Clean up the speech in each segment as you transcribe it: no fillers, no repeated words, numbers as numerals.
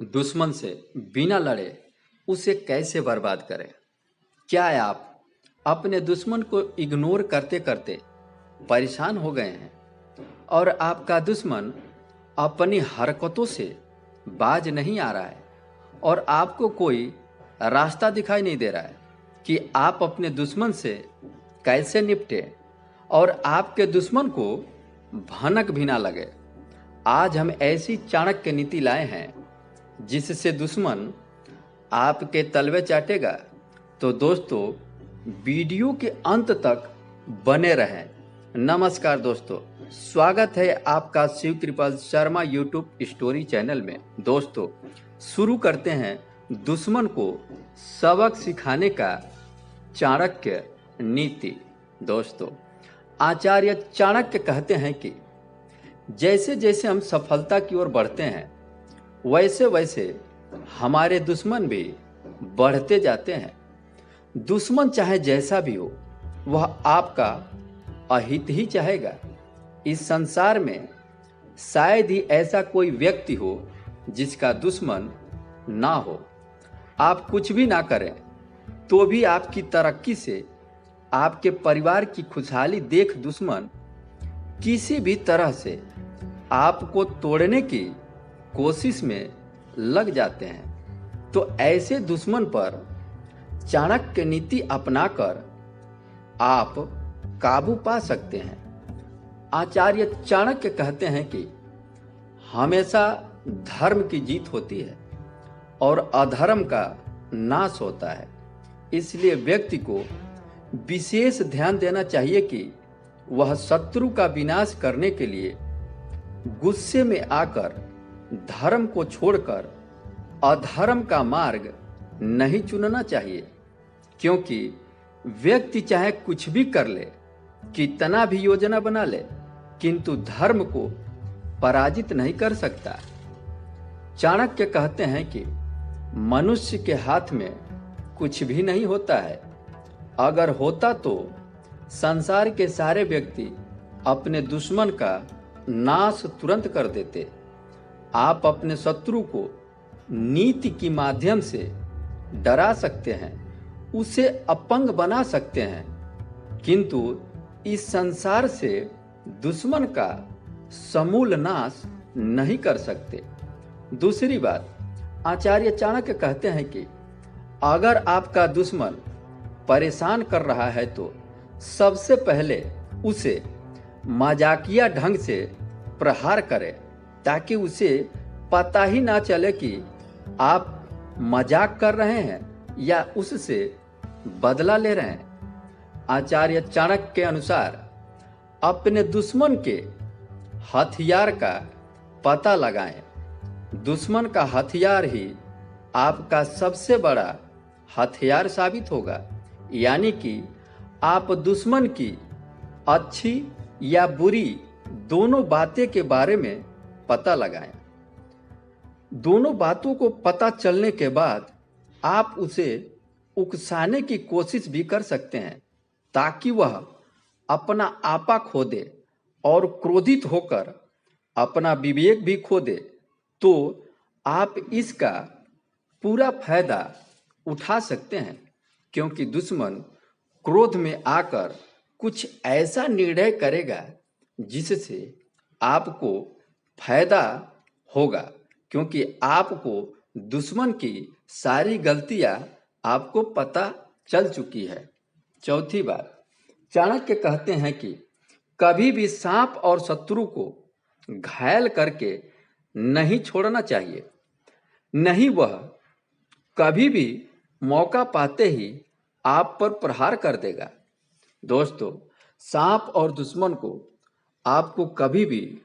दुश्मन से बिना लड़े उसे कैसे बर्बाद करें। क्या आप अपने दुश्मन को इग्नोर करते करते परेशान हो गए हैं और आपका दुश्मन अपनी हरकतों से बाज नहीं आ रहा है और आपको कोई रास्ता दिखाई नहीं दे रहा है कि आप अपने दुश्मन से कैसे निपटे और आपके दुश्मन को भनक भी ना लगे। आज हम ऐसी चाणक्य नीति लाए हैं जिससे दुश्मन आपके तलवे चाटेगा। तो दोस्तों, वीडियो के अंत तक बने रहें। नमस्कार दोस्तों, स्वागत है आपका शिव कृपाल शर्मा यूट्यूब स्टोरी चैनल में। दोस्तों, शुरू करते हैं दुश्मन को सबक सिखाने का चाणक्य नीति। दोस्तों, आचार्य चाणक्य कहते हैं कि जैसे जैसे हम सफलता की ओर बढ़ते हैं वैसे वैसे हमारे दुश्मन भी बढ़ते जाते हैं। दुश्मन चाहे जैसा भी हो, वह आपका अहित ही चाहेगा। इस संसार में शायद ही ऐसा कोई व्यक्ति हो जिसका दुश्मन ना हो। आप कुछ भी ना करें तो भी आपकी तरक्की से, आपके परिवार की खुशहाली देख दुश्मन किसी भी तरह से आपको तोड़ने की कोशिश में लग जाते हैं। तो ऐसे दुश्मन पर चाणक्य नीति अपनाकर आप काबू पा सकते हैं। आचार्य चाणक्य कहते हैं कि हमेशा धर्म की जीत होती है और अधर्म का नाश होता है। इसलिए व्यक्ति को विशेष ध्यान देना चाहिए कि वह शत्रु का विनाश करने के लिए गुस्से में आकर धर्म को छोड़कर अधर्म का मार्ग नहीं चुनना चाहिए, क्योंकि व्यक्ति चाहे कुछ भी कर ले, कितना भी योजना बना ले, किंतु धर्म को पराजित नहीं कर सकता। चाणक्य कहते हैं कि मनुष्य के हाथ में कुछ भी नहीं होता है। अगर होता तो संसार के सारे व्यक्ति अपने दुश्मन का नाश तुरंत कर देते। आप अपने शत्रु को नीति के माध्यम से डरा सकते हैं, उसे अपंग बना सकते हैं, किंतु इस संसार से दुश्मन का समूल नाश नहीं कर सकते। दूसरी बात, आचार्य चाणक्य कहते हैं कि अगर आपका दुश्मन परेशान कर रहा है तो सबसे पहले उसे मजाकिया ढंग से प्रहार करें, ताकि उसे पता ही ना चले कि आप मजाक कर रहे हैं या उससे बदला ले रहे हैं। आचार्य चाणक्य के अनुसार अपने दुश्मन के हथियार का पता लगाएं। दुश्मन का हथियार ही आपका सबसे बड़ा हथियार साबित होगा। यानी कि आप दुश्मन की अच्छी या बुरी दोनों बातें के बारे में पता लगाएं। दोनों बातों को पता चलने के बाद आप उसे उकसाने की कोशिश भी कर सकते हैं, ताकि वह अपना आपा खो दे और क्रोधित होकर अपना विवेक भी खो दे। तो आप इसका पूरा फायदा उठा सकते हैं, क्योंकि दुश्मन क्रोध में आकर कुछ ऐसा निर्णय करेगा जिससे आपको फायदा होगा, क्योंकि आपको दुश्मन की सारी गलतियां आपको पता चल चुकी है। चौथी बात, चाणक्य कहते हैं कि कभी भी सांप और शत्रु को घायल करके नहीं छोड़ना चाहिए, नहीं वह कभी भी मौका पाते ही आप पर प्रहार कर देगा। दोस्तों, सांप और दुश्मन को आपको कभी भी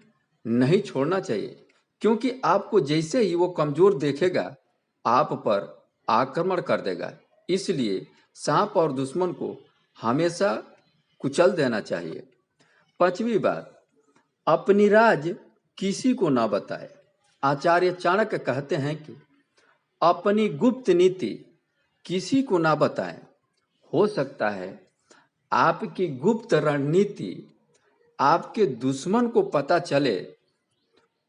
नहीं छोड़ना चाहिए, क्योंकि आपको जैसे ही वो कमजोर देखेगा आप पर आक्रमण कर देगा। इसलिए सांप और दुश्मन को हमेशा कुचल देना चाहिए। पांचवी बात, अपनी राज किसी को ना बताए। आचार्य चाणक्य कहते हैं कि अपनी गुप्त नीति किसी को ना बताएं। हो सकता है आपकी गुप्त रणनीति आपके दुश्मन को पता चले,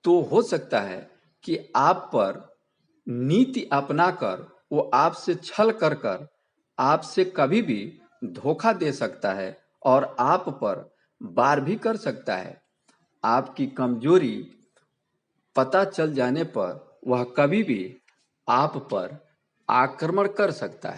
तो हो सकता है कि आप पर नीति अपनाकर वो आपसे छल कर कर आपसे कभी भी धोखा दे सकता है और आप पर वार भी कर सकता है। आपकी कमजोरी पता चल जाने पर वह कभी भी आप पर आक्रमण कर सकता है।